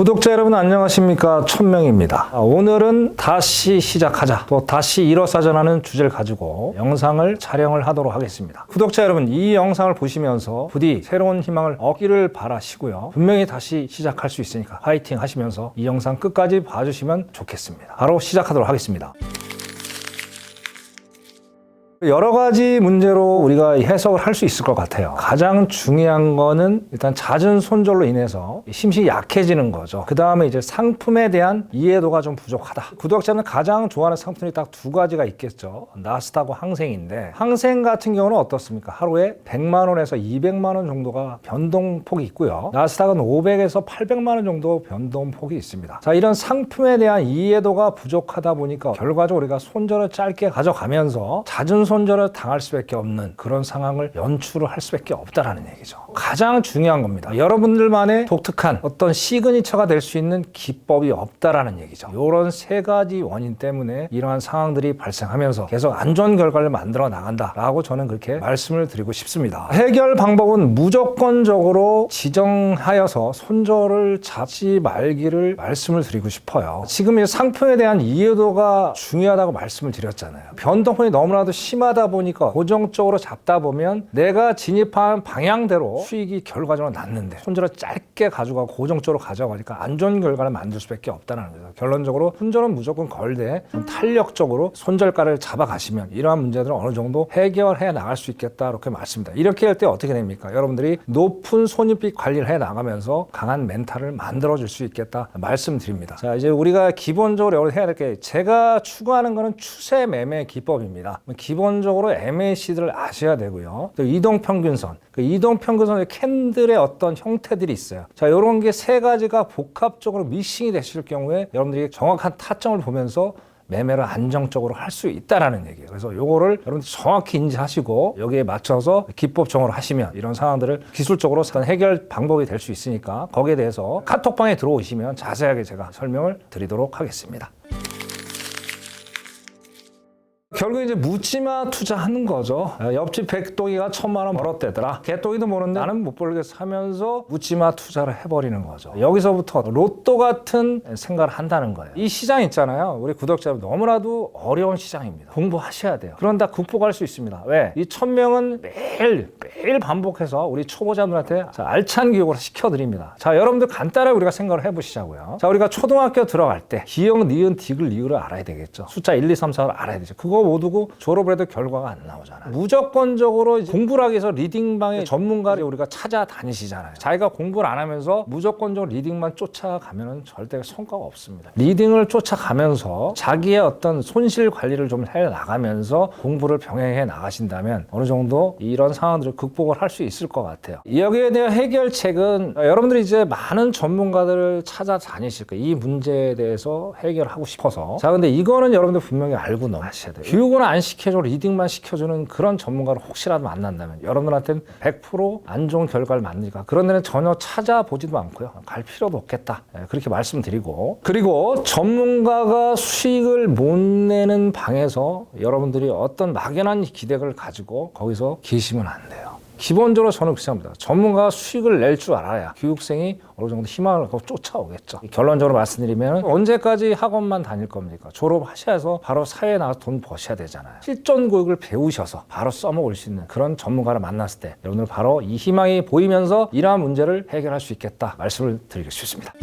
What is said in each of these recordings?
구독자 여러분 안녕하십니까, 천명입니다. 오늘은 다시 시작하자, 또 다시 일어서자라는 주제를 가지고 영상을 촬영을 하도록 하겠습니다. 구독자 여러분, 이 영상을 보시면서 부디 새로운 희망을 얻기를 바라시고요, 분명히 다시 시작할 수 있으니까 화이팅 하시면서 이 영상 끝까지 봐주시면 좋겠습니다. 바로 시작하도록 하겠습니다. 여러 가지 문제로 우리가 해석을 할 수 있을 것 같아요. 가장 중요한 거는 일단 잦은 손절로 인해서 심신이 약해지는 거죠. 그 다음에 이제 상품에 대한 이해도가 좀 부족하다. 구독자는 가장 좋아하는 상품이 딱 두 가지가 있겠죠. 나스닥과 항생인데, 항생 같은 경우는 어떻습니까? 하루에 100만 원에서 200만 원 정도가 변동폭이 있고요. 나스닥은 500에서 800만 원 정도 변동폭이 있습니다. 자, 이런 상품에 대한 이해도가 부족하다 보니까 결과적으로 우리가 손절을 짧게 가져가면서 잦은 손절을 당할 수밖에 없는 그런 상황을 연출을 할 수밖에 없다라는 얘기죠. 가장 중요한 겁니다. 여러분들만의 독특한 어떤 시그니처가 될 수 있는 기법이 없다라는 얘기죠. 이런 세 가지 원인 때문에 이러한 상황들이 발생하면서 계속 안 좋은 결과를 만들어 나간다라고 저는 그렇게 말씀을 드리고 싶습니다. 해결 방법은 무조건적으로 지정하여서 손절을 잡지 말기를 말씀을 드리고 싶어요. 지금 이 상품에 대한 이해도가 중요하다고 말씀을 드렸잖아요. 변동폭이 너무나도 심하다 보니까 고정적으로 잡다 보면 내가 진입한 방향대로 수익이 결과적으로 났는데 손절을 짧게 가져가고 고정적으로 가져가니까 안 좋은 결과를 만들 수밖에 없다는 거죠. 결론적으로 손절은 무조건 걸되 좀 탄력적으로 손절가를 잡아가시면 이러한 문제들은 어느 정도 해결해 나갈 수 있겠다, 이렇게 말씀드립니다. 이렇게 할 때 어떻게 됩니까? 여러분들이 높은 손익비 관리를 해 나가면서 강한 멘탈을 만들어 줄 수 있겠다 말씀드립니다. 자, 이제 우리가 기본적으로 해야 될 게, 제가 추구하는 거는 추세 매매 기법입니다. 기본적으로 MAC들을 아셔야 되고요. 또 이동평균선, 그 이동평균선의 캔들의 어떤 형태들이 있어요. 자, 이런 게 세 가지가 복합적으로 미싱이 되실 경우에 여러분들이 정확한 타점을 보면서 매매를 안정적으로 할 수 있다라는 얘기예요. 그래서 요거를 여러분들 정확히 인지하시고 여기에 맞춰서 기법 정으로 하시면 이런 상황들을 기술적으로 해결 방법이 될 수 있으니까 거기에 대해서 카톡방에 들어오시면 자세하게 제가 설명을 드리도록 하겠습니다. 결국 이제 묻지마 투자하는 거죠. 옆집 백동이가 1,000만 원 벌었대더라. 개똥이도 모르는데 나는 못 벌겠어 하면서 묻지마 투자를 해버리는 거죠. 여기서부터 로또 같은 생각을 한다는 거예요. 이 시장 있잖아요. 우리 구독자 여러분, 너무나도 어려운 시장입니다. 공부하셔야 돼요. 그런다 극복할 수 있습니다. 왜? 이 1,000명은 매일 반복해서 우리 초보자들한테 알찬 교육을 시켜드립니다. 자, 여러분들 간단하게 우리가 생각을 해보시자고요. 자, 우리가 초등학교 들어갈 때 기역, 니은, 디귿, 리을을 알아야 되겠죠. 숫자 1, 2, 3, 4를 알아야 되죠. 그거 못 두고 졸업을 해도 결과가 안 나오잖아요. 무조건적으로 공부를 하기 위해서 리딩방에 전문가를 우리가 찾아다니시잖아요. 자기가 공부를 안 하면서 무조건적으로 리딩만 쫓아가면 절대 성과가 없습니다. 리딩을 쫓아가면서 자기의 어떤 손실 관리를 좀 해나가면서 공부를 병행해 나가신다면 어느 정도 이런 상황들을 극복을 할 수 있을 것 같아요. 여기에 대한 해결책은 여러분들이 이제 많은 전문가들을 찾아다니실 거예요. 이 문제에 대해서 해결하고 싶어서. 자, 근데 이거는 여러분들 분명히 알고 넘으셔야 돼요. 교육은 안 시켜줘, 리딩만 시켜주는 그런 전문가를 혹시라도 만난다면 여러분들한테는 100% 안 좋은 결과를 만드니까 그런 데는 전혀 찾아보지도 않고요, 갈 필요도 없겠다, 그렇게 말씀드리고, 그리고 전문가가 수익을 못 내는 방에서 여러분들이 어떤 막연한 기대를 가지고 거기서 계시면 안 돼요. 기본적으로 저는 그렇게 생각합니다. 전문가가 수익을 낼 줄 알아야 교육생이 어느 정도 희망을 갖고 쫓아오겠죠. 결론적으로 말씀드리면 언제까지 학원만 다닐 겁니까? 졸업하셔서 바로 사회에 나가서 돈 버셔야 되잖아요. 실전 교육을 배우셔서 바로 써먹을 수 있는 그런 전문가를 만났을 때 여러분들 바로 이 희망이 보이면서 이러한 문제를 해결할 수 있겠다 말씀을 드리고 싶습니다.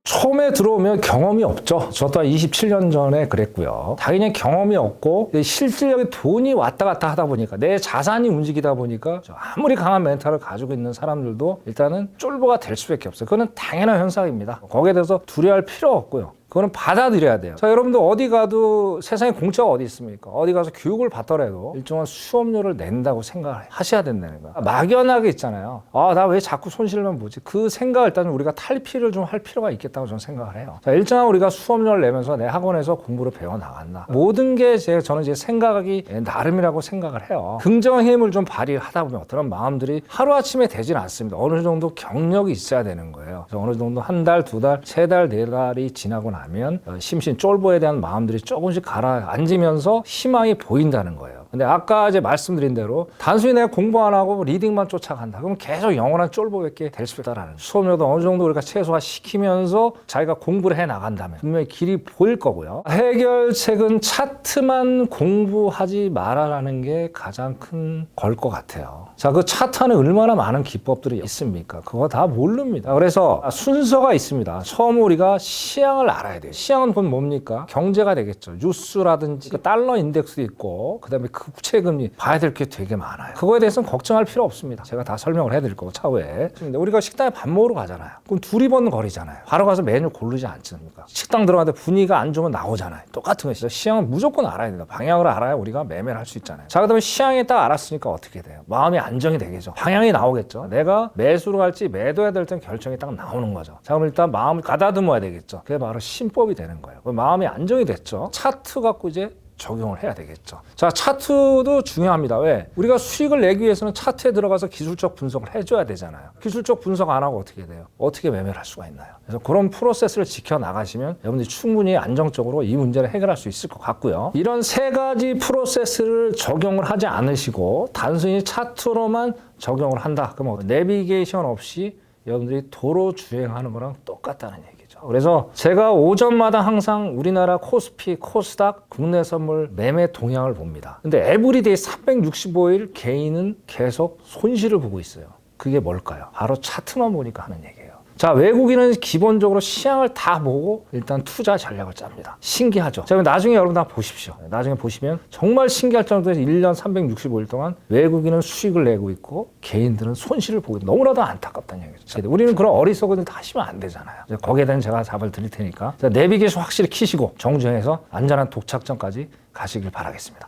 처음에 들어오면 경험이 없죠. 저 또한 27년 전에 그랬고요. 당연히 경험이 없고 실질적인 돈이 왔다 갔다 하다 보니까, 내 자산이 움직이다 보니까 아무리 강한 멘탈을 가지고 있는 사람들도 일단은 쫄보가 될 수밖에 없어요. 그거는 당연한 현상입니다. 거기에 대해서 두려워할 필요 없고요. 그거는 받아들여야 돼요. 자, 여러분들 어디 가도 세상에 공짜가 어디 있습니까? 어디 가서 교육을 받더라도 일정한 수업료를 낸다고 생각을 하셔야 된다는 거야. 막연하게 있잖아요. 아, 나 왜 자꾸 손실만 보지? 그 생각을 일단 우리가 탈피를 좀 할 필요가 있겠다고 저는 생각을 해요. 자, 일정한 우리가 수업료를 내면서 내 학원에서 공부를 배워 나갔나? 모든 게 저는 이제 생각하기 나름이라고 생각을 해요. 긍정의 힘을 좀 발휘하다 보면 어떤 마음들이 하루아침에 되진 않습니다. 어느 정도 경력이 있어야 되는 거예요. 그래서 어느 정도 한 달, 두 달, 세 달, 네 달이 지나고 나면 심신 쫄보에 대한 마음들이 조금씩 가라앉으면서 희망이 보인다는 거예요. 근데 아까 이제 말씀드린 대로 단순히 내가 공부 안 하고 리딩만 쫓아간다. 그러면 계속 영원한 쫄보밖에 될 수 있다라는 수업료도 어느 정도 우리가 최소화 시키면서 자기가 공부를 해 나간다면 분명히 길이 보일 거고요. 해결책은 차트만 공부하지 마라라는 게 가장 큰 걸 것 같아요. 자, 그 차트 안에 얼마나 많은 기법들이 있습니까? 그거 다 모릅니다. 그래서 순서가 있습니다. 처음 우리가 시향을 알아야 돼요. 시향은 그건 뭡니까? 경제가 되겠죠. 뉴스라든지 달러 인덱스도 있고 그다음에 국채금리 봐야 될 게 되게 많아요. 그거에 대해서는 걱정할 필요 없습니다. 제가 다 설명을 해드릴 거고 차후에. 우리가 식당에 밥 먹으러 가잖아요. 그럼 둘이 벗는 거리잖아요. 바로 가서 메뉴 고르지 않습니까? 식당 들어가는데 분위기가 안 좋으면 나오잖아요. 똑같은 것이죠. 시향은 무조건 알아야 된다. 방향을 알아야 우리가 매매를 할 수 있잖아요. 자, 그다음에 시향에 딱 알았으니까 어떻게 돼요? 마음이 안정이 되겠죠. 방향이 나오겠죠. 내가 매수로 갈지 매도해야 될 땐 결정이 딱 나오는 거죠. 자, 그럼 일단 마음을 가다듬어야 되겠죠. 그게 바로 신법이 되는 거예요. 마음이 안정이 됐죠. 차트 갖고 이제 적용을 해야 되겠죠. 자, 차트도 중요합니다. 왜? 우리가 수익을 내기 위해서는 차트에 들어가서 기술적 분석을 해줘야 되잖아요. 기술적 분석 안 하고 어떻게 돼요? 어떻게 매매를 할 수가 있나요? 그래서 그런 프로세스를 지켜나가시면 여러분들이 충분히 안정적으로 이 문제를 해결할 수 있을 것 같고요. 이런 세 가지 프로세스를 적용을 하지 않으시고 단순히 차트로만 적용을 한다. 그러면 내비게이션 없이 여러분들이 도로 주행하는 거랑 똑같다는 얘기죠. 그래서 제가 오전마다 항상 우리나라 코스피, 코스닥, 국내 선물 매매 동향을 봅니다. 근데 에브리데이 365일 개인은 계속 손실을 보고 있어요. 그게 뭘까요? 바로 차트만 보니까 하는 얘기예요. 자, 외국인은 기본적으로 시향을 다 보고 일단 투자 전략을 짭니다. 신기하죠? 자, 나중에 여러분 다 보십시오. 나중에 보시면 정말 신기할 정도로 1년 365일 동안 외국인은 수익을 내고 있고 개인들은 손실을 보고 있고 너무나도 안타깝다는 얘기죠. 우리는 그런 어리석은 다 하시면 안 되잖아요. 거기에 대한 제가 답을 드릴 테니까 내비게이션 확실히 키시고 정주행해서 안전한 도착점까지 가시길 바라겠습니다.